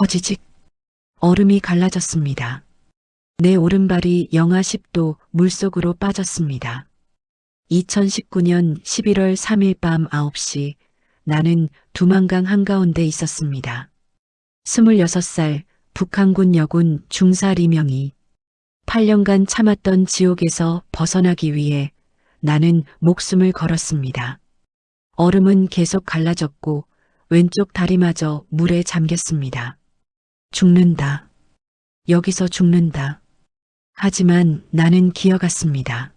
퍼지직. 얼음이 갈라졌습니다. 내 오른발이 영하 10도 물속으로 빠졌습니다. 2019년 11월 3일 밤 9시 나는 두만강 한가운데 있었습니다. 26살 북한군 여군 중사 리명이 8년간 참았던 지옥에서 벗어나기 위해 나는 목숨을 걸었습니다. 얼음은 계속 갈라졌고 왼쪽 다리마저 물에 잠겼습니다. 죽는다. 여기서 죽는다. 하지만 나는 기어갔습니다.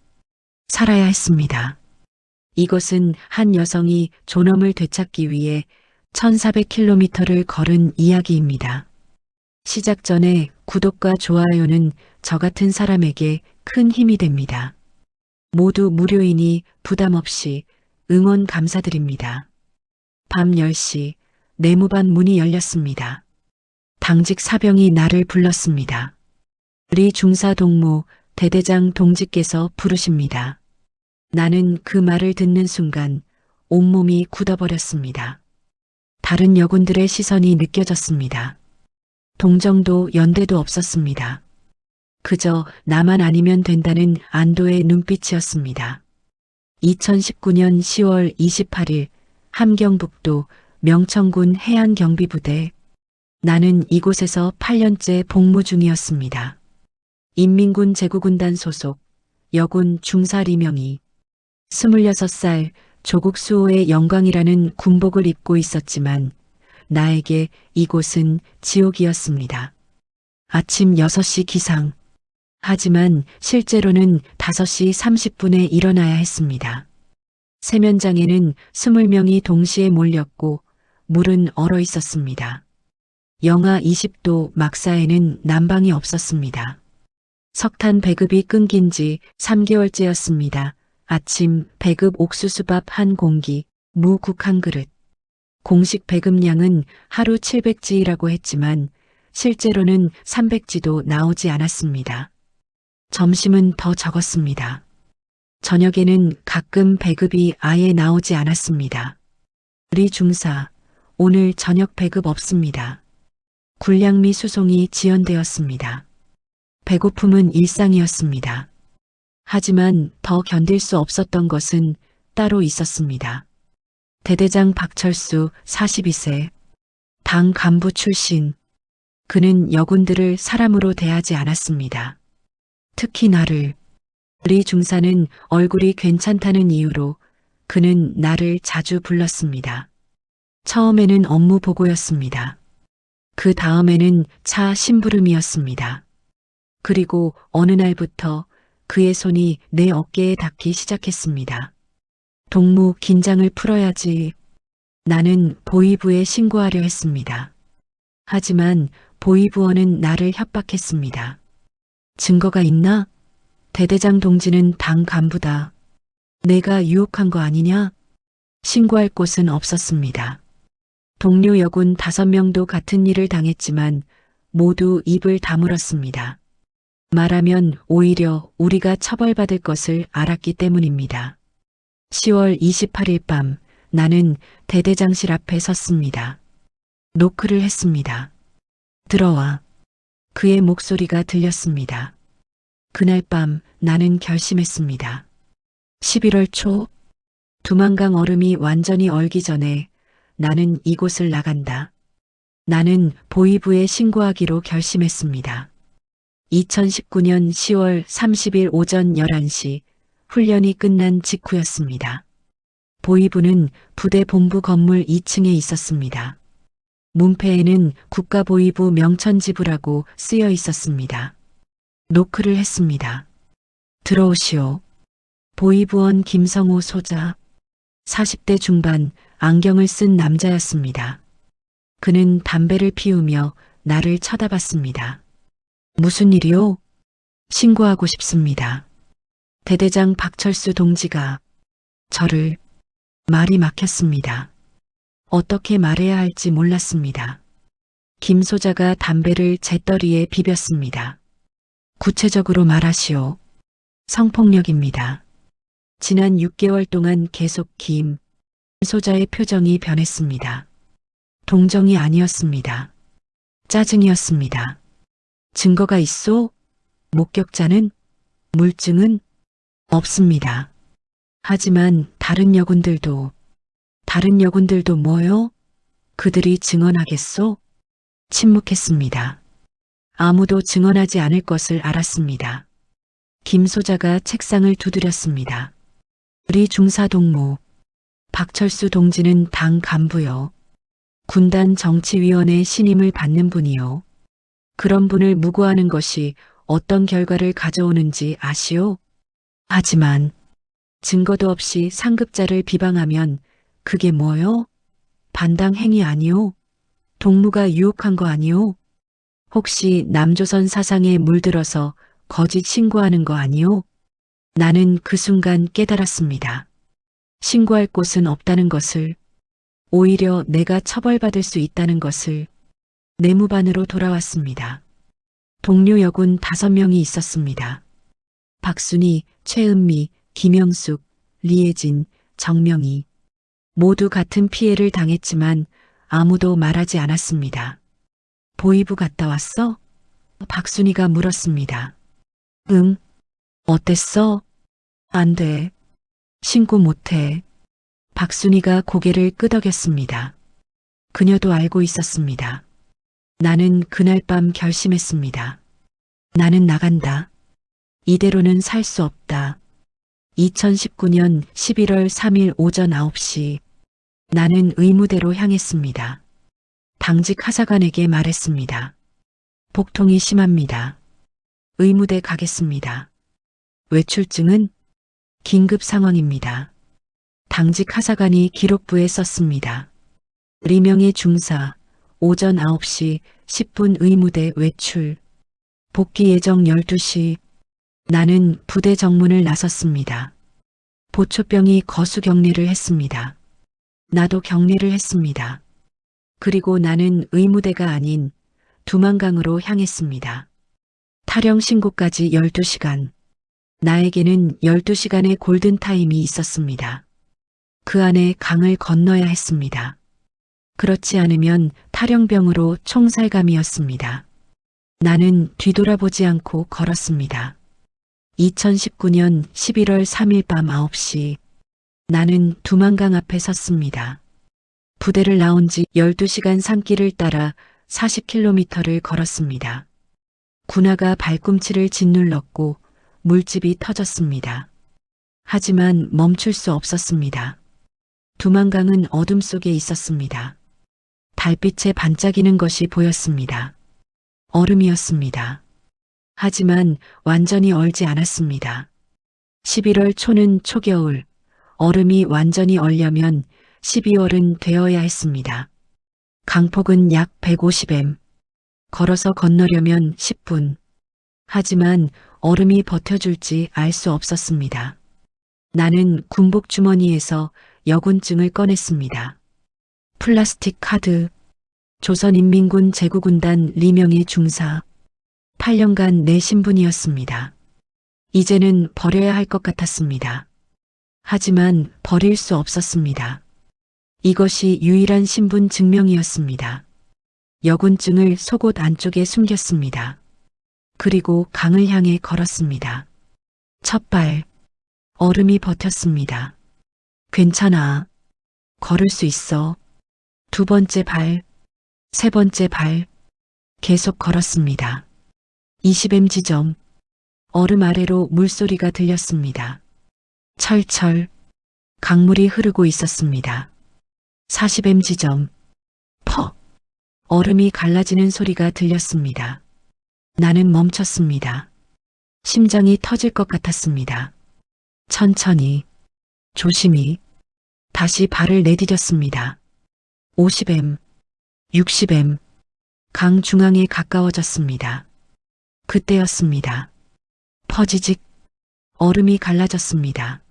살아야 했습니다. 이것은 한 여성이 존엄을 되찾기 위해 1400km를 걸은 이야기입니다. 시작 전에 구독과 좋아요는 저 같은 사람에게 큰 힘이 됩니다. 모두 무료이니 부담 없이 응원 감사드립니다. 밤 10시 내무반 문이 열렸습니다. 당직 사병이 나를 불렀습니다. 리 중사 동무 대대장 동지께서 부르십니다. 나는 그 말을 듣는 순간 온몸이 굳어버렸습니다. 다른 여군들의 시선이 느껴졌습니다. 동정도 연대도 없었습니다. 그저 나만 아니면 된다는 안도의 눈빛이었습니다. 2019년 10월 28일 함경북도 명천군 해안경비부대. 나는 이곳에서 8년째 복무 중이었습니다. 인민군 제구군단 소속 여군 중사 리명이 26살 조국 수호의 영광이라는 군복을 입고 있었지만 나에게 이곳은 지옥이었습니다. 아침 6시 기상. 하지만 실제로는 5시 30분에 일어나야 했습니다. 세면장에는 20명이 동시에 몰렸고 물은 얼어 있었습니다. 영하 20도 막사에는 난방이 없었습니다. 석탄 배급이 끊긴 지 3개월째였습니다. 아침 배급 옥수수밥 한 공기, 무국 한 그릇. 공식 배급량은 하루 700지라고 했지만 실제로는 300지도 나오지 않았습니다. 점심은 더 적었습니다. 저녁에는 가끔 배급이 아예 나오지 않았습니다. 리 중사, 오늘 저녁 배급 없습니다. 군량미 수송이 지연되었습니다. 배고픔은 일상이었습니다. 하지만 더 견딜 수 없었던 것은 따로 있었습니다. 대대장 박철수 42세, 당 간부 출신. 그는 여군들을 사람으로 대하지 않았습니다. 특히 나를. 리 중사는 얼굴이 괜찮다는 이유로 그는 나를 자주 불렀습니다. 처음에는 업무 보고였습니다. 그 다음에는 차 심부름이었습니다. 그리고 어느 날부터 그의 손이 내 어깨에 닿기 시작했습니다. 동무 긴장을 풀어야지. 나는 보위부에 신고하려 했습니다. 하지만 보위부원은 나를 협박했습니다. 증거가 있나? 대대장 동지는 당 간부다. 내가 유혹한 거 아니냐? 신고할 곳은 없었습니다. 동료 여군 5명도 같은 일을 당했지만 모두 입을 다물었습니다. 말하면 오히려 우리가 처벌받을 것을 알았기 때문입니다. 10월 28일 밤 나는 대대장실 앞에 섰습니다. 노크를 했습니다. 들어와. 그의 목소리가 들렸습니다. 그날 밤 나는 결심했습니다. 11월 초 두만강 얼음이 완전히 얼기 전에 나는 이곳을 나간다. 나는 보위부에 신고하기로 결심했습니다. 2019년 10월 30일 오전 11시 훈련이 끝난 직후였습니다. 보위부는 부대 본부 건물 2층에 있었습니다. 문패에는 국가보위부 명천지부라고 쓰여 있었습니다. 노크를 했습니다. 들어오시오. 보위부원 김성호 소자. 40대 중반 안경을 쓴 남자였습니다. 그는 담배를 피우며 나를 쳐다봤습니다. 무슨 일이오? 신고하고 싶습니다. 대대장 박철수 동지가 저를. 말이 막혔습니다. 어떻게 말해야 할지 몰랐습니다. 김 소자가 담배를 잿더리에 비볐습니다. 구체적으로 말하시오. 성폭력입니다. 지난 6개월 동안 계속 김 소자의 표정이 변했습니다. 동정이 아니었습니다. 짜증이었습니다. 증거가 있소? 목격자는? 물증은? 없습니다. 하지만 다른 여군들도 뭐요? 그들이 증언하겠소? 침묵했습니다. 아무도 증언하지 않을 것을 알았습니다. 김 소자가 책상을 두드렸습니다. 우리 중사동무, 박철수 동지는 당 간부요. 군단 정치위원회 신임을 받는 분이요. 그런 분을 무고하는 것이 어떤 결과를 가져오는지 아시오? 하지만 증거도 없이 상급자를 비방하면 그게 뭐요? 반당 행위 아니오? 동무가 유혹한 거 아니오? 혹시 남조선 사상에 물들어서 거짓 신고하는 거 아니오? 나는 그 순간 깨달았습니다. 신고할 곳은 없다는 것을, 오히려 내가 처벌받을 수 있다는 것을. 내무반으로 돌아왔습니다. 동료 여군 5명이 있었습니다. 박순희, 최은미, 김영숙, 리혜진, 정명희. 모두 같은 피해를 당했지만 아무도 말하지 않았습니다. 보이부 갔다 왔어? 박순희가 물었습니다. 응. 어땠어? 안 돼. 신고 못해. 박순희가 고개를 끄덕였습니다. 그녀도 알고 있었습니다. 나는 그날 밤 결심했습니다. 나는 나간다. 이대로는 살 수 없다. 2019년 11월 3일 오전 9시 나는 의무대로 향했습니다. 당직 하사관에게 말했습니다. 복통이 심합니다. 의무대 가겠습니다. 외출증은? 긴급 상황입니다. 당직 하사관이 기록부에 썼습니다. 리명의 중사, 오전 9시 10분 의무대 외출. 복귀 예정 12시. 나는 부대 정문을 나섰습니다. 보초병이 거수 격리를 했습니다. 나도 격리를 했습니다. 그리고 나는 의무대가 아닌 두만강으로 향했습니다. 타령 신고까지 12시간. 나에게는 12시간의 골든타임이 있었습니다. 그 안에 강을 건너야 했습니다. 그렇지 않으면 탈영병으로 총살감이었습니다. 나는 뒤돌아보지 않고 걸었습니다. 2019년 11월 3일 밤 9시 나는 두만강 앞에 섰습니다. 부대를 나온 지 12시간 산길을 따라 40km를 걸었습니다. 군화가 발꿈치를 짓눌렀고 물집이 터졌습니다. 하지만 멈출 수 없었습니다. 두만강은 어둠 속에 있었습니다. 달빛에 반짝이는 것이 보였습니다. 얼음이었습니다. 하지만 완전히 얼지 않았습니다. 11월 초는 초겨울, 얼음이 완전히 얼려면 12월은 되어야 했습니다. 강폭은 약 150m. 걸어서 건너려면 10분. 하지만 얼음이 버텨줄지 알 수 없었습니다. 나는 군복 주머니에서 여군증을 꺼냈습니다. 플라스틱 카드, 조선인민군 제구군단 리명의 중사, 8년간 내 신분이었습니다. 이제는 버려야 할 것 같았습니다. 하지만 버릴 수 없었습니다. 이것이 유일한 신분 증명이었습니다. 여군증을 속옷 안쪽에 숨겼습니다. 그리고 강을 향해 걸었습니다. 첫 발, 얼음이 버텼습니다. 괜찮아. 걸을 수 있어. 두 번째 발, 세 번째 발, 계속 걸었습니다. 20m 지점, 얼음 아래로 물소리가 들렸습니다. 철철, 강물이 흐르고 있었습니다. 40m 지점, 퍽, 얼음이 갈라지는 소리가 들렸습니다. 나는 멈췄습니다. 심장이 터질 것 같았습니다. 천천히, 조심히, 다시 발을 내디뎠습니다. 50m, 60m, 강 중앙에 가까워졌습니다. 그때였습니다. 퍼지직, 얼음이 갈라졌습니다.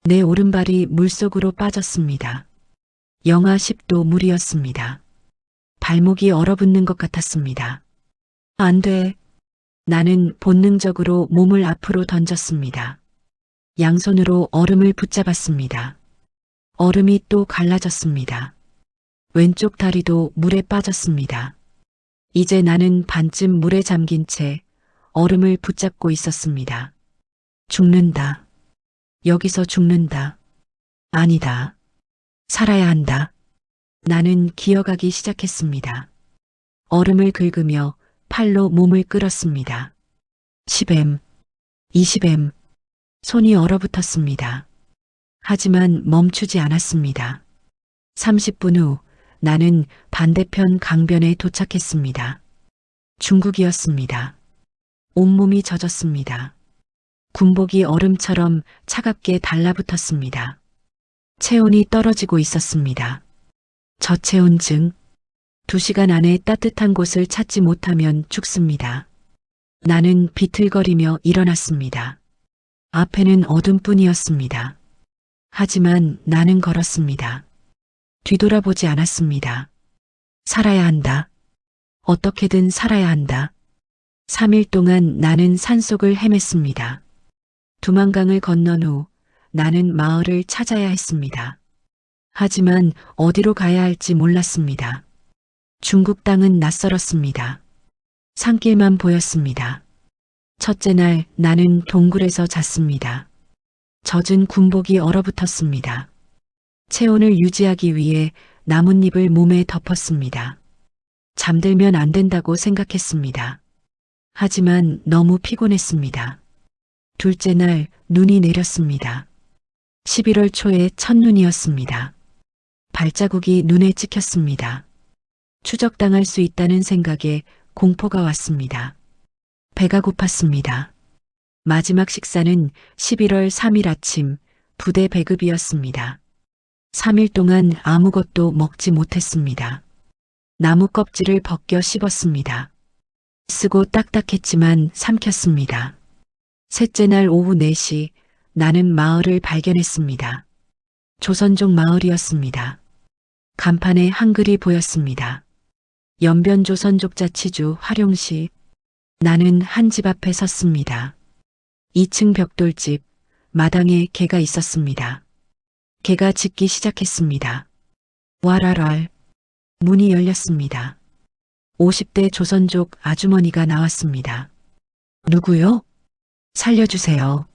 내 오른발이 물속으로 빠졌습니다. 영하 10도 물이었습니다. 발목이 얼어붙는 것 같았습니다. 안 돼. 나는 본능적으로 몸을 앞으로 던졌습니다. 양손으로 얼음을 붙잡았습니다. 얼음이 또 갈라졌습니다. 왼쪽 다리도 물에 빠졌습니다. 이제 나는 반쯤 물에 잠긴 채 얼음을 붙잡고 있었습니다. 죽는다. 여기서 죽는다. 아니다. 살아야 한다. 나는 기어가기 시작했습니다. 얼음을 긁으며 팔로 몸을 끌었습니다. 10M, 20M, 손이 얼어붙었습니다. 하지만 멈추지 않았습니다. 30분 후 나는 반대편 강변에 도착했습니다. 중국이었습니다. 온몸이 젖었습니다. 군복이 얼음처럼 차갑게 달라붙었습니다. 체온이 떨어지고 있었습니다. 저체온증. 2시간 안에 따뜻한 곳을 찾지 못하면 죽습니다. 나는 비틀거리며 일어났습니다. 앞에는 어둠뿐이었습니다. 하지만 나는 걸었습니다. 뒤돌아보지 않았습니다. 살아야 한다. 어떻게든 살아야 한다. 3일 동안 나는 산속을 헤맸습니다. 두만강을 건넌 후 나는 마을을 찾아야 했습니다. 하지만 어디로 가야 할지 몰랐습니다. 중국 땅은 낯설었습니다. 산길만 보였습니다. 첫째 날 나는 동굴에서 잤습니다. 젖은 군복이 얼어붙었습니다. 체온을 유지하기 위해 나뭇잎을 몸에 덮었습니다. 잠들면 안 된다고 생각했습니다. 하지만 너무 피곤했습니다. 둘째 날 눈이 내렸습니다. 11월 초의 첫눈이었습니다. 발자국이 눈에 찍혔습니다. 추적당할 수 있다는 생각에 공포가 왔습니다. 배가 고팠습니다. 마지막 식사는 11월 3일 아침 부대 배급이었습니다. 3일 동안 아무것도 먹지 못했습니다. 나무 껍질을 벗겨 씹었습니다. 쓰고 딱딱했지만 삼켰습니다. 셋째 날 오후 4시 나는 마을을 발견했습니다. 조선족 마을이었습니다. 간판에 한글이 보였습니다. 연변조선족 자치주 화룡시. 나는 한 집 앞에 섰습니다. 2층 벽돌집, 마당에 개가 있었습니다. 개가 짖기 시작했습니다. 와랄랄. 문이 열렸습니다. 50대 조선족 아주머니가 나왔습니다. 누구요? 살려주세요.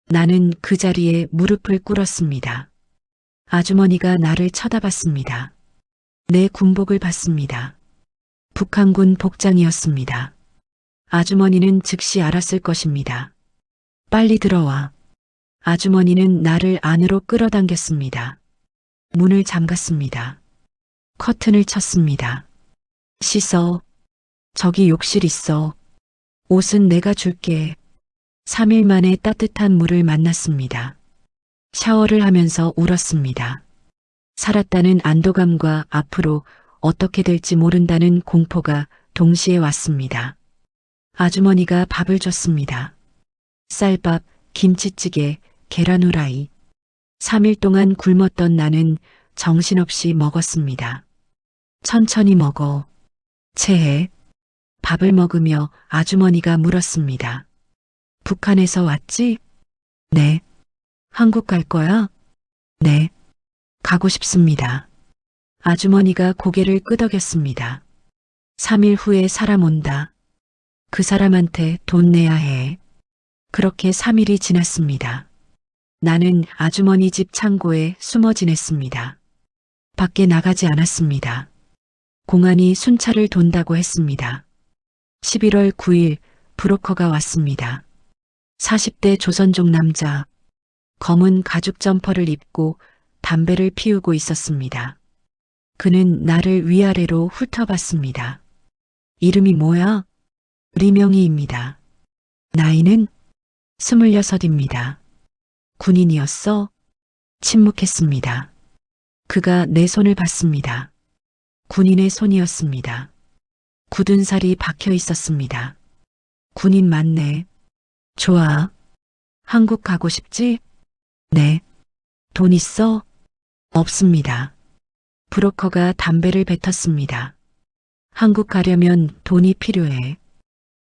나는 그 자리에 무릎을 꿇었습니다. 아주머니가 나를 쳐다봤습니다. 내 군복을 봤습니다. 북한군 복장이었습니다. 아주머니는 즉시 알았을 것입니다. 빨리 들어와. 아주머니는 나를 안으로 끌어당겼습니다. 문을 잠갔습니다. 커튼을 쳤습니다. 씻어. 저기 욕실 있어. 옷은 내가 줄게. 3일 만에 따뜻한 물을 만났습니다. 샤워를 하면서 울었습니다. 살았다는 안도감과 앞으로 어떻게 될지 모른다는 공포가 동시에 왔습니다. 아주머니가 밥을 줬습니다. 쌀밥, 김치찌개, 계란 후라이. 3일 동안 굶었던 나는 정신없이 먹었습니다. 천천히 먹어. 체해. 밥을 먹으며 아주머니가 물었습니다. 북한에서 왔지? 네. 한국 갈 거야? 네. 가고 싶습니다. 아주머니가 고개를 끄덕였습니다. 3일 후에 사람 온다. 그 사람한테 돈 내야 해. 그렇게 3일이 지났습니다. 나는 아주머니 집 창고에 숨어 지냈습니다. 밖에 나가지 않았습니다. 공안이 순찰을 돈다고 했습니다. 11월 9일 브로커가 왔습니다. 40대 조선족 남자. 검은 가죽 점퍼를 입고 담배를 피우고 있었습니다. 그는 나를 위아래로 훑어봤습니다. 이름이 뭐야? 리명희입니다. 나이는? 26입니다. 군인이었어? 침묵했습니다. 그가 내 손을 봤습니다. 군인의 손이었습니다. 굳은 살이 박혀 있었습니다. 군인 맞네. 좋아. 한국 가고 싶지? 네. 돈 있어? 없습니다. 브로커가 담배를 뱉었습니다. 한국 가려면 돈이 필요해.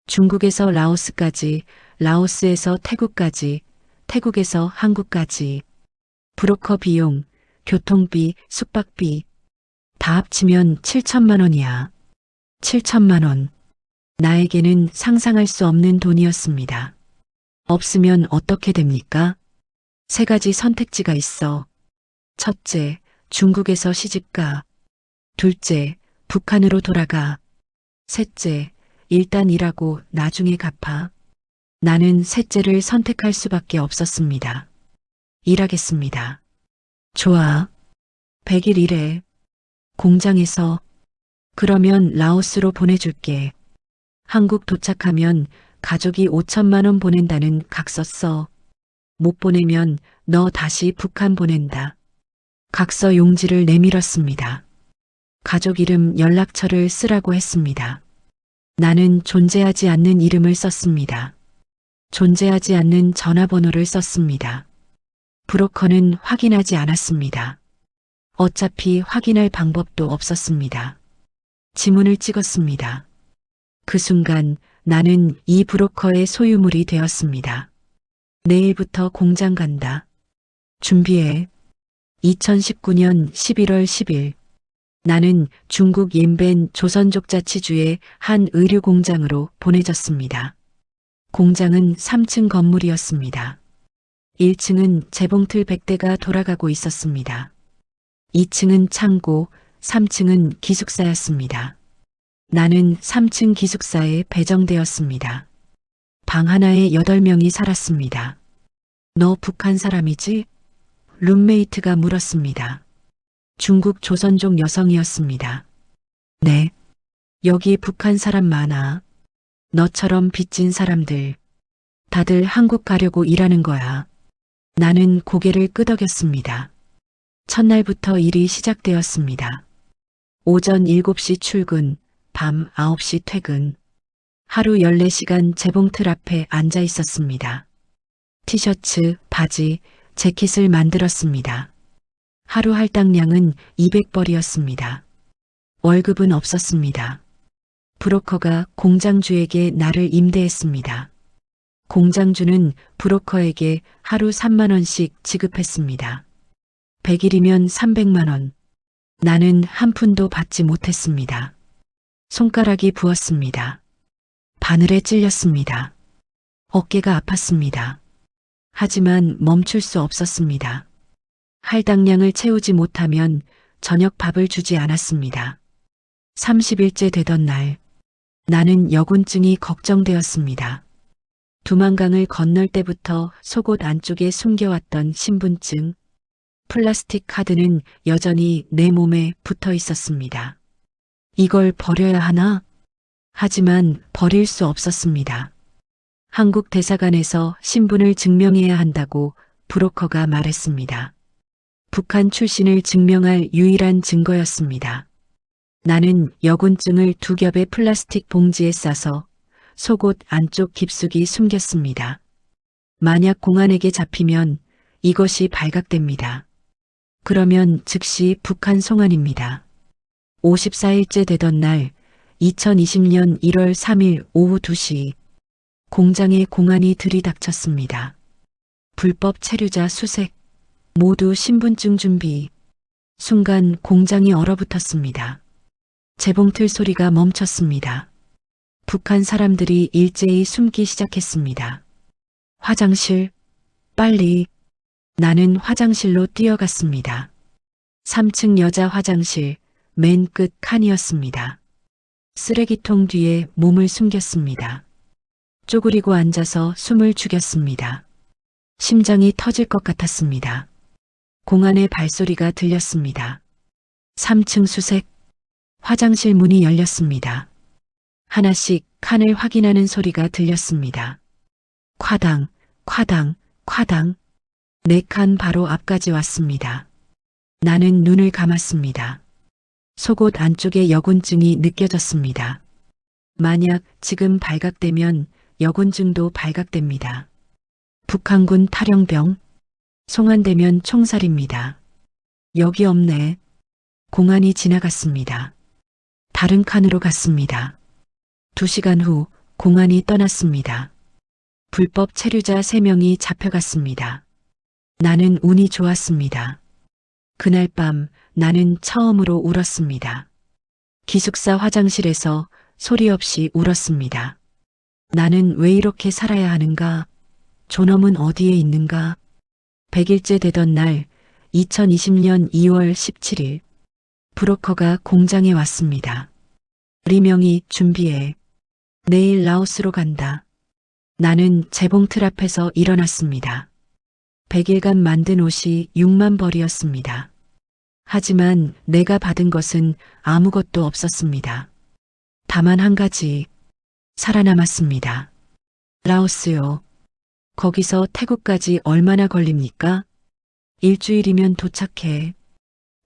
중국에서 라오스까지, 라오스에서 태국까지, 태국에서 한국까지. 브로커 비용, 교통비, 숙박비 다 합치면 7천만 원이야. 7천만 원. 나에게는 상상할 수 없는 돈이었습니다. 없으면 어떻게 됩니까? 세 가지 선택지가 있어. 첫째, 중국에서 시집가. 둘째, 북한으로 돌아가. 셋째, 일단 일하고 나중에 갚아. 나는 셋째를 선택할 수밖에 없었습니다. 일하겠습니다. 좋아. 100일 일해. 공장에서. 그러면 라오스로 보내줄게. 한국 도착하면 가족이 5천만 원 보낸다는 각서 써. 못 보내면 너 다시 북한 보낸다. 각서 용지를 내밀었습니다. 가족 이름 연락처를 쓰라고 했습니다. 나는 존재하지 않는 이름을 썼습니다. 존재하지 않는 전화번호를 썼습니다. 브로커는 확인하지 않았습니다. 어차피 확인할 방법도 없었습니다. 지문을 찍었습니다. 그 순간 나는 이 브로커의 소유물이 되었습니다. 내일부터 공장 간다. 준비해. 2019년 11월 10일. 나는 중국 옌벤 조선족 자치주의 한 의류 공장으로 보내졌습니다. 공장은 3층 건물이었습니다. 1층은 재봉틀 100대가 돌아가고 있었습니다. 2층은 창고, 3층은 기숙사였습니다. 나는 3층 기숙사에 배정되었습니다. 방 하나에 8명이 살았습니다. 너 북한 사람이지? 룸메이트가 물었습니다. 중국 조선족 여성이었습니다. 네. 여기 북한 사람 많아. 너처럼 빚진 사람들. 다들 한국 가려고 일하는 거야. 나는 고개를 끄덕였습니다. 첫날부터 일이 시작되었습니다. 오전 7시 출근, 밤 9시 퇴근. 하루 14시간 재봉틀 앞에 앉아 있었습니다. 티셔츠, 바지, 재킷을 만들었습니다. 하루 할당량은 200벌이었습니다. 월급은 없었습니다. 브로커가 공장주에게 나를 임대했습니다. 공장주는 브로커에게 하루 3만 원씩 지급했습니다. 100일이면 300만 원. 나는 한 푼도 받지 못했습니다. 손가락이 부었습니다. 바늘에 찔렸습니다. 어깨가 아팠습니다. 하지만 멈출 수 없었습니다. 할당량을 채우지 못하면 저녁 밥을 주지 않았습니다. 30일째 되던 날, 나는 여군증이 걱정되었습니다. 두만강을 건널 때부터 속옷 안쪽에 숨겨왔던 신분증, 플라스틱 카드는 여전히 내 몸에 붙어 있었습니다. 이걸 버려야 하나? 하지만 버릴 수 없었습니다. 한국 대사관에서 신분을 증명해야 한다고 브로커가 말했습니다. 북한 출신을 증명할 유일한 증거였습니다. 나는 여군증을 2겹의 플라스틱 봉지에 싸서 속옷 안쪽 깊숙이 숨겼습니다. 만약 공안에게 잡히면 이것이 발각됩니다. 그러면 즉시 북한 송환입니다. 54일째 되던 날 2020년 1월 3일 오후 2시 공장에 공안이 들이닥쳤습니다. 불법 체류자 수색, 모두 신분증 준비. 순간 공장이 얼어붙었습니다. 재봉틀 소리가 멈췄습니다. 북한 사람들이 일제히 숨기 시작했습니다. 화장실, 빨리. 나는 화장실로 뛰어갔습니다. 3층 여자 화장실, 맨 끝 칸이었습니다. 쓰레기통 뒤에 몸을 숨겼습니다. 쪼그리고 앉아서 숨을 죽였습니다. 심장이 터질 것 같았습니다. 공안의 발소리가 들렸습니다. 3층 수색, 화장실 문이 열렸습니다. 하나씩 칸을 확인하는 소리가 들렸습니다. 콰당, 콰당, 콰당. 4칸 바로 앞까지 왔습니다. 나는 눈을 감았습니다. 속옷 안쪽에 여군증이 느껴졌습니다. 만약 지금 발각되면 여군증도 발각됩니다. 북한군 탈영병, 송환되면 총살입니다. 여기 없네. 공안이 지나갔습니다. 다른 칸으로 갔습니다. 2시간 후 공안이 떠났습니다. 불법 체류자 3명이 잡혀갔습니다. 나는 운이 좋았습니다. 그날 밤 나는 처음으로 울었습니다. 기숙사 화장실에서 소리 없이 울었습니다. 나는 왜 이렇게 살아야 하는가? 존엄은 어디에 있는가? 100일째 되던 날 2020년 2월 17일 브로커가 공장에 왔습니다. 리명이 준비해. 내일 라오스로 간다. 나는 재봉틀 앞에서 일어났습니다. 100일간 만든 옷이 6만 벌이었습니다. 하지만 내가 받은 것은 아무것도 없었습니다. 다만 한 가지, 살아남았습니다. 라오스요. 거기서 태국까지 얼마나 걸립니까? 일주일이면 도착해.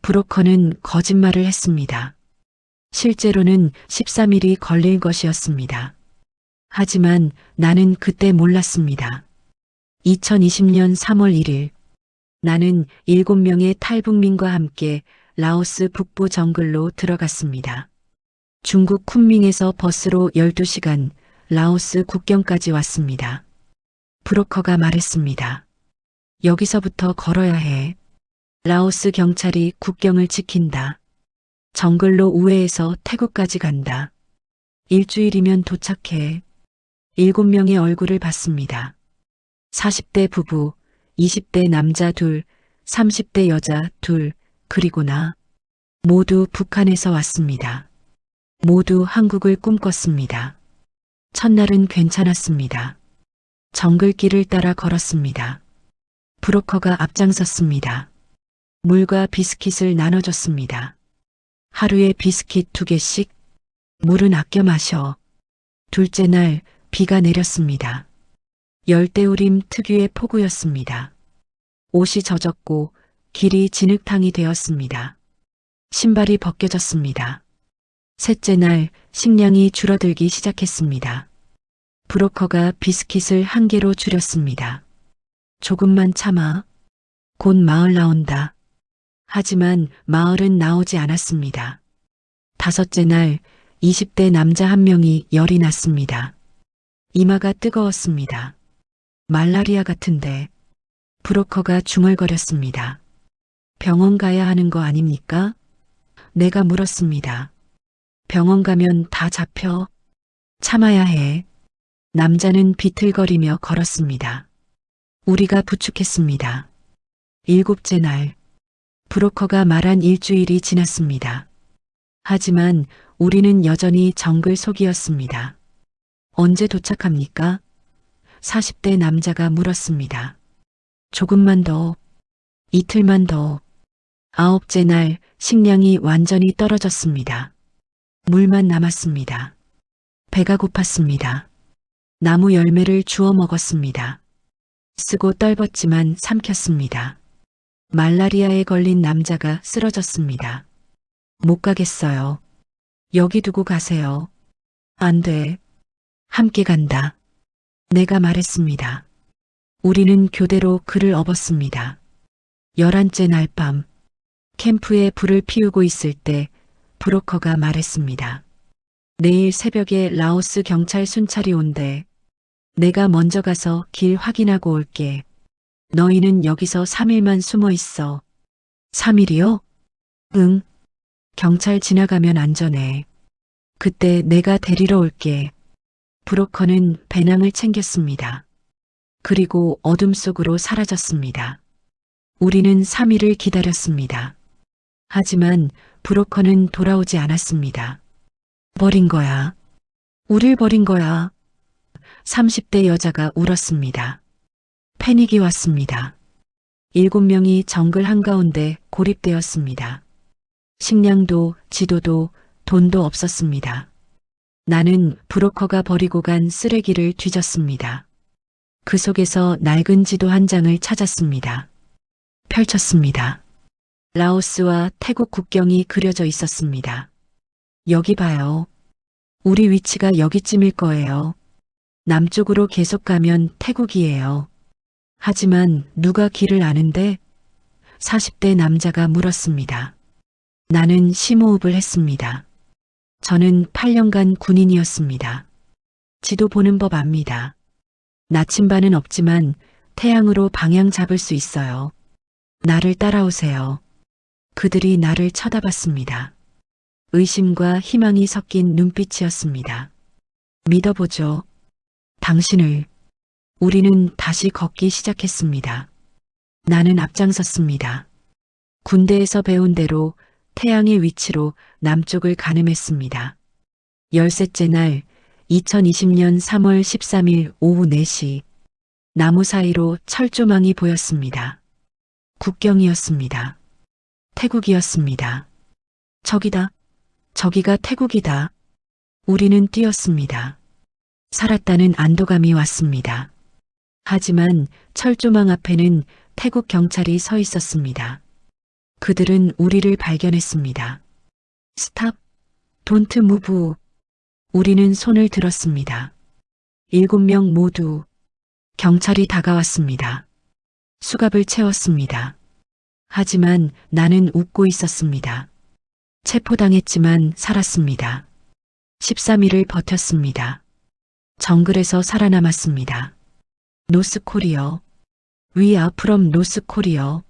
브로커는 거짓말을 했습니다. 실제로는 13일이 걸릴 것이었습니다. 하지만 나는 그때 몰랐습니다. 2020년 3월 1일, 나는 7명의 탈북민과 함께 라오스 북부 정글로 들어갔습니다. 중국 쿤밍에서 버스로 12시간 라오스 국경까지 왔습니다. 브로커가 말했습니다. 여기서부터 걸어야 해. 라오스 경찰이 국경을 지킨다. 정글로 우회해서 태국까지 간다. 일주일이면 도착해. 7명의 얼굴을 봤습니다. 40대 부부, 20대 남자 둘, 30대 여자 둘, 그리고 나. 모두 북한에서 왔습니다. 모두 한국을 꿈꿨습니다. 첫날은 괜찮았습니다. 정글길을 따라 걸었습니다. 브로커가 앞장섰습니다. 물과 비스킷을 나눠줬습니다. 하루에 비스킷 2개씩, 물은 아껴 마셔. 둘째 날 비가 내렸습니다. 열대우림 특유의 폭우였습니다. 옷이 젖었고 길이 진흙탕이 되었습니다. 신발이 벗겨졌습니다. 셋째 날 식량이 줄어들기 시작했습니다. 브로커가 비스킷을 1개로 줄였습니다. 조금만 참아. 곧 마을 나온다. 하지만 마을은 나오지 않았습니다. 다섯째 날 20대 남자 1명이 열이 났습니다. 이마가 뜨거웠습니다. 말라리아 같은데. 브로커가 중얼거렸습니다. 병원 가야 하는 거 아닙니까? 내가 물었습니다. 병원 가면 다 잡혀. 참아야 해. 남자는 비틀거리며 걸었습니다. 우리가 부축했습니다. 7째 날, 브로커가 말한 일주일이 지났습니다. 하지만 우리는 여전히 정글 속이었습니다. 언제 도착합니까? 40대 남자가 물었습니다. 조금만 더, 이틀만 더. 9째 날 식량이 완전히 떨어졌습니다. 물만 남았습니다. 배가 고팠습니다. 나무 열매를 주워 먹었습니다. 쓰고 떨궜지만 삼켰습니다. 말라리아에 걸린 남자가 쓰러졌습니다. 못 가겠어요. 여기 두고 가세요. 안 돼. 함께 간다. 내가 말했습니다. 우리는 교대로 그를 업었습니다. 11째 날 밤, 캠프에 불을 피우고 있을 때 브로커가 말했습니다. 내일 새벽에 라오스 경찰 순찰이 온대. 내가 먼저 가서 길 확인하고 올게. 너희는 여기서 3일만 숨어 있어. 3일이요? 응. 경찰 지나가면 안전해. 그때 내가 데리러 올게. 브로커는 배낭을 챙겼습니다. 그리고 어둠 속으로 사라졌습니다. 우리는 3일을 기다렸습니다. 하지만 브로커는 돌아오지 않았습니다. 버린 거야. 우릴 버린 거야. 30대 여자가 울었습니다. 패닉이 왔습니다. 7명이 정글 한가운데 고립되었습니다. 식량도 지도도 돈도 없었습니다. 나는 브로커가 버리고 간 쓰레기를 뒤졌습니다. 그 속에서 낡은 지도 한 장을 찾았습니다. 펼쳤습니다. 라오스와 태국 국경이 그려져 있었습니다. 여기 봐요. 우리 위치가 여기쯤일 거예요. 남쪽으로 계속 가면 태국이에요. 하지만 누가 길을 아는데? 40대 남자가 물었습니다. 나는 심호흡을 했습니다. 저는 8년간 군인이었습니다. 지도 보는 법 압니다. 나침반은 없지만 태양으로 방향 잡을 수 있어요. 나를 따라오세요. 그들이 나를 쳐다봤습니다. 의심과 희망이 섞인 눈빛이었습니다. 믿어보죠. 당신을. 우리는 다시 걷기 시작했습니다. 나는 앞장섰습니다. 군대에서 배운 대로 태양의 위치로 남쪽을 가늠했습니다. 13째 날 2020년 3월 13일 오후 4시 나무 사이로 철조망이 보였습니다. 국경이었습니다. 태국이었습니다. 저기다. 저기가 태국이다. 우리는 뛰었습니다. 살았다는 안도감이 왔습니다. 하지만 철조망 앞에는 태국 경찰이 서 있었습니다. 그들은 우리를 발견했습니다. 스탑, 돈트 무브. 우리는 손을 들었습니다. 7명 모두. 경찰이 다가왔습니다. 수갑을 채웠습니다. 하지만 나는 웃고 있었습니다. 체포당했지만 살았습니다. 13일을 버텼습니다. 정글에서 살아남았습니다. 노스코리어. We are from 노스코리어.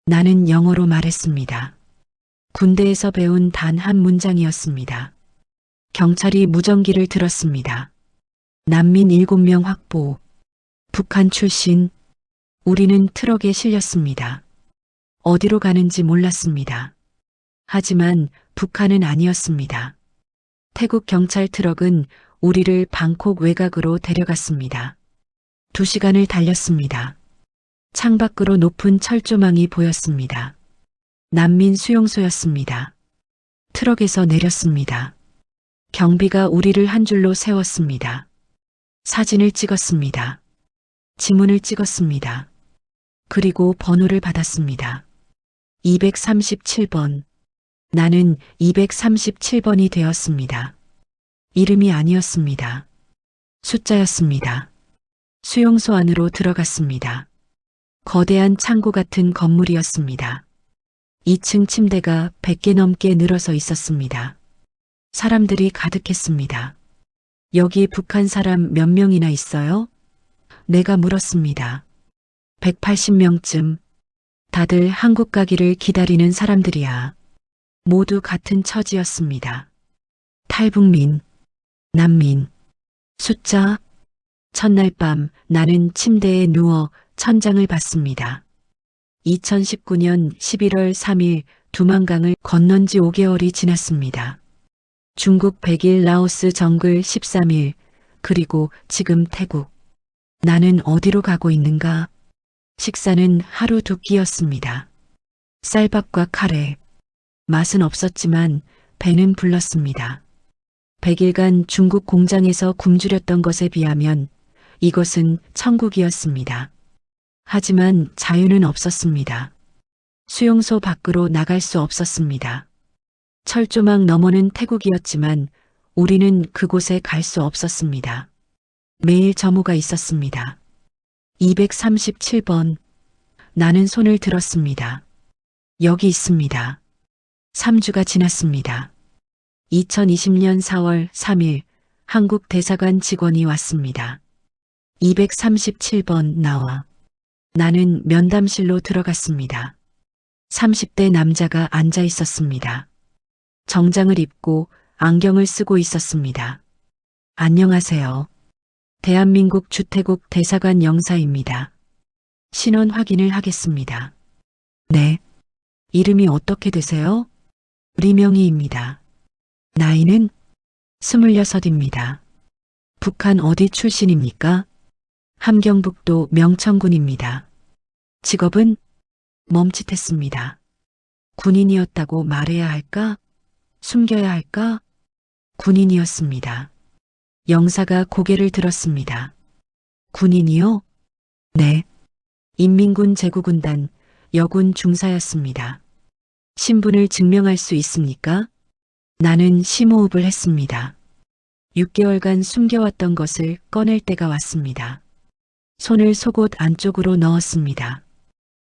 나는 영어로 말했습니다. 군대에서 배운 단 한 문장이었습니다. 경찰이 무전기를 들었습니다. 난민 7명 확보. 북한 출신. 우리는 트럭에 실렸습니다. 어디로 가는지 몰랐습니다. 하지만 북한은 아니었습니다. 태국 경찰 트럭은 우리를 방콕 외곽으로 데려갔습니다. 2시간을 달렸습니다. 창밖으로 높은 철조망이 보였습니다. 난민 수용소였습니다. 트럭에서 내렸습니다. 경비가 우리를 한 줄로 세웠습니다. 사진을 찍었습니다. 지문을 찍었습니다. 그리고 번호를 받았습니다. 237번. 나는 237번이 되었습니다. 이름이 아니었습니다. 숫자였습니다. 수용소 안으로 들어갔습니다. 거대한 창고 같은 건물이었습니다. 2층 침대가 100개 넘게 늘어서 있었습니다. 사람들이 가득했습니다. 여기 북한 사람 몇 명이나 있어요? 내가 물었습니다. 180명쯤. 다들 한국 가기를 기다리는 사람들이야. 모두 같은 처지였습니다. 탈북민, 난민. 숫자. 첫날 밤 나는 침대에 누워 천장을 봤습니다. 2019년 11월 3일 두만강을 건넌 지 5개월이 지났습니다. 중국 100일, 라오스 정글 13일, 그리고 지금 태국. 나는 어디로 가고 있는가? 식사는 하루 2끼였습니다. 쌀밥과 카레. 맛은 없었지만 배는 불렀습니다. 100일간 중국 공장에서 굶주렸던 것에 비하면 이것은 천국이었습니다. 하지만 자유는 없었습니다. 수용소 밖으로 나갈 수 없었습니다. 철조망 너머는 태국이었지만 우리는 그곳에 갈 수 없었습니다. 매일 점호가 있었습니다. 237번. 나는 손을 들었습니다. 여기 있습니다. 3주가 지났습니다. 2020년 4월 3일 한국 대사관 직원이 왔습니다. 237번 나와. 나는 면담실로 들어갔습니다. 30대 남자가 앉아 있었습니다. 정장을 입고 안경을 쓰고 있었습니다. 안녕하세요. 대한민국 주태국 대사관 영사입니다. 신원 확인을 하겠습니다. 네. 이름이 어떻게 되세요? 리명희입니다. 나이는 26입니다. 북한 어디 출신입니까? 함경북도 명천군입니다. 직업은? 멈칫했습니다. 군인이었다고 말해야 할까? 숨겨야 할까? 군인이었습니다. 영사가 고개를 들었습니다. 군인이요? 네. 인민군 제구군단 여군 중사였습니다. 신분을 증명할 수 있습니까? 나는 심호흡을 했습니다. 6개월간 숨겨왔던 것을 꺼낼 때가 왔습니다. 손을 속옷 안쪽으로 넣었습니다.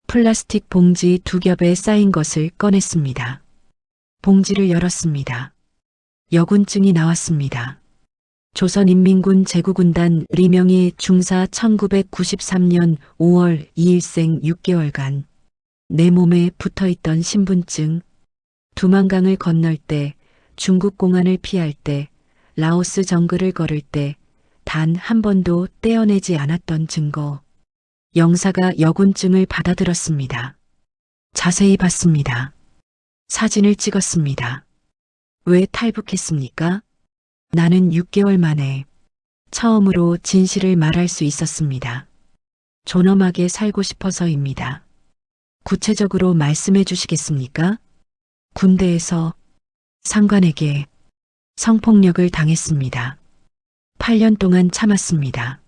플라스틱 봉지 2겹에 쌓인 것을 꺼냈습니다. 봉지를 열었습니다. 여군증이 나왔습니다. 조선인민군 제구군단 리명희 중사 1993년 5월 2일생 6개월간 내 몸에 붙어있던 신분증. 두만강을 건널 때 중국 공안을 피할 때, 라오스 정글을 걸을 때 단 한 번도 떼어내지 않았던 증거. 영사가 여군증을 받아들었습니다. 자세히 봤습니다. 사진을 찍었습니다. 왜 탈북했습니까? 나는 6개월 만에 처음으로 진실을 말할 수 있었습니다. 존엄하게 살고 싶어서입니다. 구체적으로 말씀해 주시겠습니까? 군대에서 상관에게 성폭력을 당했습니다. 8년 동안 참았습니다.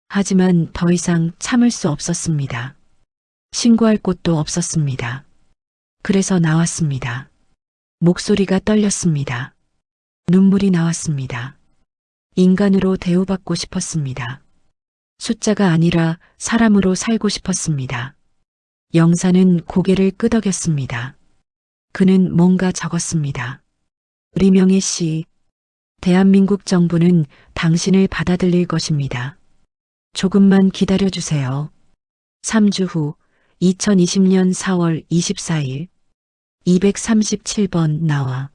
하지만 더 이상 참을 수 없었습니다. 신고할 곳도 없었습니다. 그래서 나왔습니다. 목소리가 떨렸습니다. 눈물이 나왔습니다. 인간으로 대우받고 싶었습니다. 숫자가 아니라 사람으로 살고 싶었습니다. 영사는 고개를 끄덕였습니다. 그는 뭔가 적었습니다. 리명희 씨, 대한민국 정부는 당신을 받아들일 것입니다. 조금만 기다려주세요. 3주 후 2020년 4월 24일 237번 나와.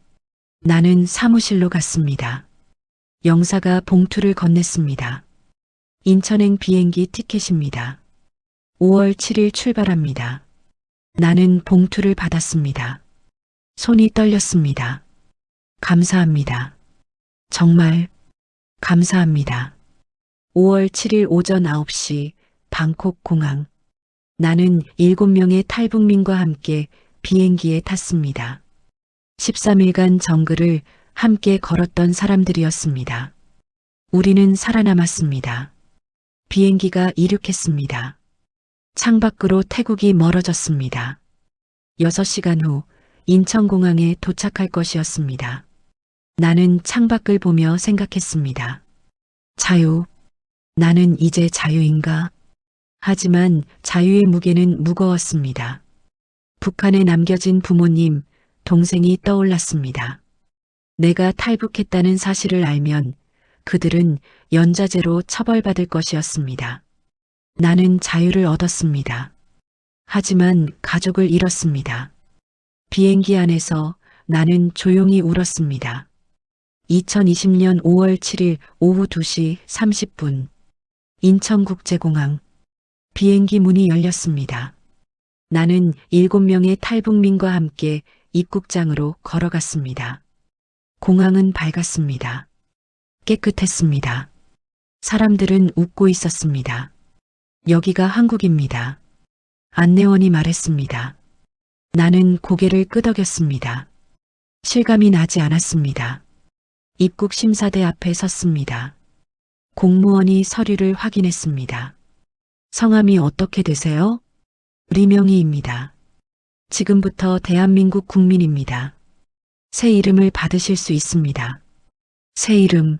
나는 사무실로 갔습니다. 영사가 봉투를 건넸습니다. 인천행 비행기 티켓입니다. 5월 7일 출발합니다. 나는 봉투를 받았습니다. 손이 떨렸습니다. 감사합니다. 정말 감사합니다. 5월 7일 오전 9시 방콕 공항. 나는 7명의 탈북민과 함께 비행기에 탔습니다. 13일간 정글을 함께 걸었던 사람들이었습니다. 우리는 살아남았습니다. 비행기가 이륙했습니다. 창밖으로 태국이 멀어졌습니다. 6시간 후 인천공항에 도착할 것이었습니다. 나는 창밖을 보며 생각했습니다. 자유. 나는 이제 자유인가? 하지만 자유의 무게는 무거웠습니다. 북한에 남겨진 부모님, 동생이 떠올랐습니다. 내가 탈북했다는 사실을 알면 그들은 연좌제로 처벌받을 것이었습니다. 나는 자유를 얻었습니다. 하지만 가족을 잃었습니다. 비행기 안에서 나는 조용히 울었습니다. 2020년 5월 7일 오후 2시 30분 인천국제공항. 비행기 문이 열렸습니다. 나는 7명의 탈북민과 함께 입국장으로 걸어갔습니다. 공항은 밝았습니다. 깨끗했습니다. 사람들은 웃고 있었습니다. 여기가 한국입니다. 안내원이 말했습니다. 나는 고개를 끄덕였습니다. 실감이 나지 않았습니다. 입국 심사대 앞에 섰습니다. 공무원이 서류를 확인했습니다. 성함이 어떻게 되세요? 리명희입니다. 지금부터 대한민국 국민입니다. 새 이름을 받으실 수 있습니다. 새 이름.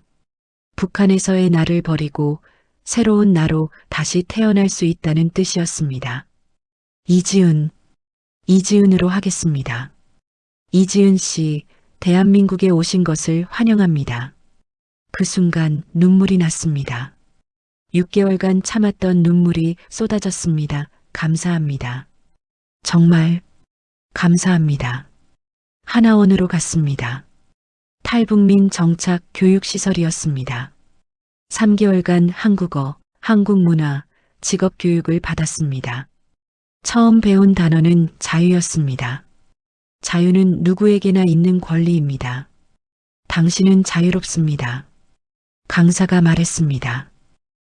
북한에서의 나를 버리고 새로운 나로 다시 태어날 수 있다는 뜻이었습니다. 이지은. 이지은으로 하겠습니다. 이지은 씨, 대한민국에 오신 것을 환영합니다. 그 순간 눈물이 났습니다. 6개월간 참았던 눈물이 쏟아졌습니다. 감사합니다. 정말 감사합니다. 하나원으로 갔습니다. 탈북민 정착 교육시설이었습니다. 3개월간 한국어, 한국문화, 직업교육을 받았습니다. 처음 배운 단어는 자유였습니다. 자유는 누구에게나 있는 권리입니다. 당신은 자유롭습니다. 강사가 말했습니다.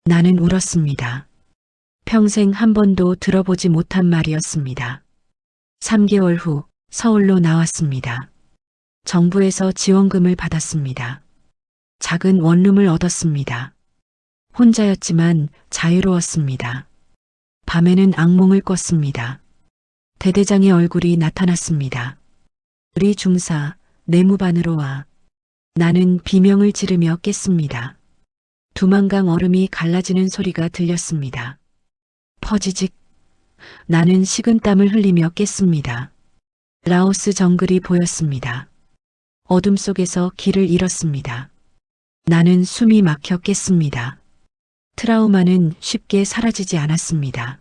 나는 울었습니다. 평생 한 번도 들어보지 못한 말이었습니다. 3개월 후 서울로 나왔습니다. 정부에서 지원금을 받았습니다. 작은 원룸을 얻었습니다. 혼자였지만 자유로웠습니다. 밤에는 악몽을 꿨습니다. 대대장의 얼굴이 나타났습니다. 우리 중사, 내무반으로 와. 나는 비명을 지르며 깼습니다. 두만강 얼음이 갈라지는 소리가 들렸습니다. 퍼지직. 나는 식은땀을 흘리며 깼습니다. 라오스 정글이 보였습니다. 어둠 속에서 길을 잃었습니다. 나는 숨이 막혀 깼습니다. 트라우마는 쉽게 사라지지 않았습니다.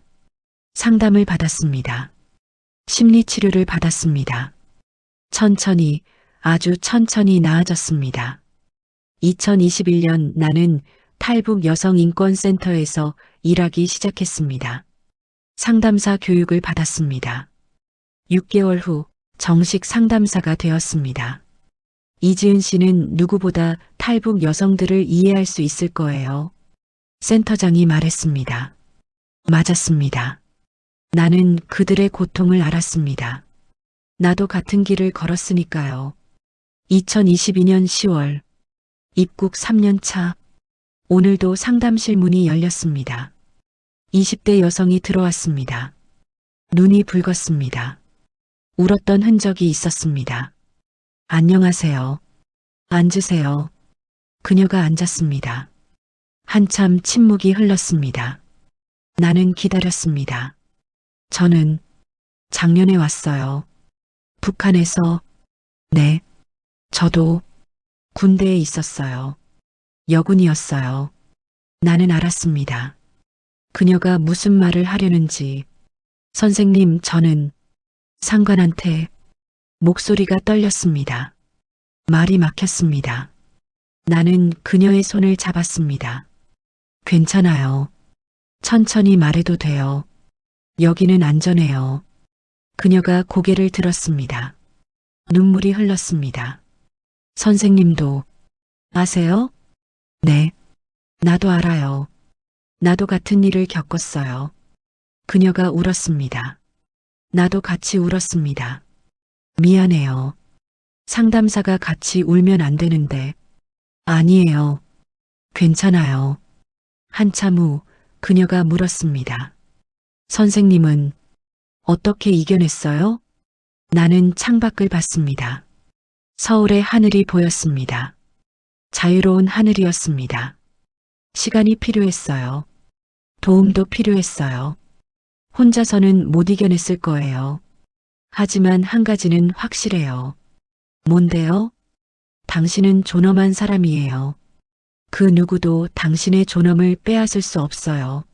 상담을 받았습니다. 심리치료를 받았습니다. 천천히 아주 천천히 나아졌습니다. 2021년 나는 탈북 여성인권센터에서 일하기 시작했습니다. 상담사 교육을 받았습니다. 6개월 후 정식 상담사가 되었습니다. 이지은 씨는 누구보다 탈북 여성들을 이해할 수 있을 거예요. 센터장이 말했습니다. 맞았습니다. 나는 그들의 고통을 알았습니다. 나도 같은 길을 걸었으니까요. 2022년 10월, 입국 3년 차, 오늘도 상담실 문이 열렸습니다. 20대 여성이 들어왔습니다. 눈이 붉었습니다. 울었던 흔적이 있었습니다. 안녕하세요. 앉으세요. 그녀가 앉았습니다. 한참 침묵이 흘렀습니다. 나는 기다렸습니다. 저는 작년에 왔어요. 북한에서. 네. 저도 군대에 있었어요. 여군이었어요. 나는 알았습니다. 그녀가 무슨 말을 하려는지. 선생님, 저는 상관한테. 목소리가 떨렸습니다. 말이 막혔습니다. 나는 그녀의 손을 잡았습니다. 괜찮아요. 천천히 말해도 돼요. 여기는 안전해요. 그녀가 고개를 들었습니다. 눈물이 흘렀습니다. 선생님도 아세요? 네. 나도 알아요. 나도 같은 일을 겪었어요. 그녀가 울었습니다. 나도 같이 울었습니다. 미안해요. 상담사가 같이 울면 안 되는데. 아니에요. 괜찮아요. 한참 후 그녀가 물었습니다. 선생님은 어떻게 이겨냈어요? 나는 창밖을 봤습니다. 서울의 하늘이 보였습니다. 자유로운 하늘이었습니다. 시간이 필요했어요. 도움도 필요했어요. 혼자서는 못 이겨냈을 거예요. 하지만 한 가지는 확실해요. 뭔데요? 당신은 존엄한 사람이에요. 그 누구도 당신의 존엄을 빼앗을 수 없어요.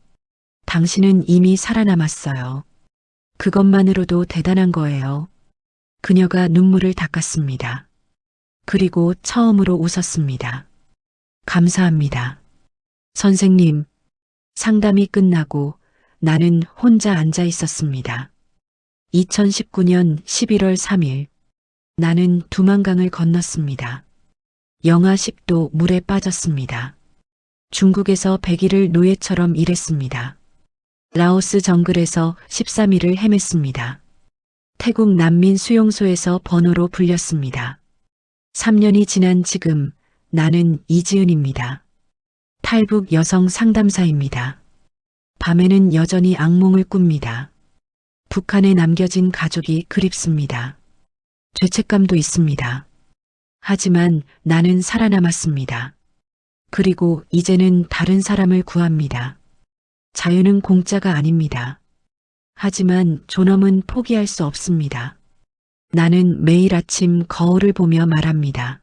당신은 이미 살아남았어요. 그것만으로도 대단한 거예요. 그녀가 눈물을 닦았습니다. 그리고 처음으로 웃었습니다. 감사합니다. 선생님, 상담이 끝나고 나는 혼자 앉아 있었습니다. 2019년 11월 3일, 나는 두만강을 건넜습니다. 영하 10도 물에 빠졌습니다. 중국에서 100일을 노예처럼 일했습니다. 라오스 정글에서 13일을 헤맸습니다. 태국 난민 수용소에서 번호로 불렸습니다. 3년이 지난 지금 나는 이지은입니다. 탈북 여성 상담사입니다. 밤에는 여전히 악몽을 꿉니다. 북한에 남겨진 가족이 그립습니다. 죄책감도 있습니다. 하지만 나는 살아남았습니다. 그리고 이제는 다른 사람을 구합니다. 자유는 공짜가 아닙니다. 하지만 존엄은 포기할 수 없습니다. 나는 매일 아침 거울을 보며 말합니다.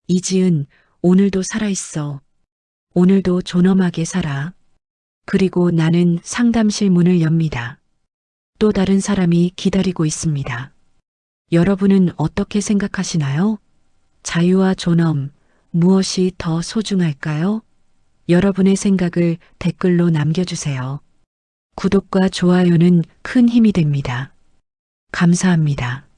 이지은, 오늘도 살아있어. 오늘도 존엄하게 살아. 그리고 나는 상담실 문을 엽니다. 또 다른 사람이 기다리고 있습니다. 여러분은 어떻게 생각하시나요? 자유와 존엄, 무엇이 더 소중할까요? 여러분의 생각을 댓글로 남겨주세요. 구독과 좋아요는 큰 힘이 됩니다. 감사합니다.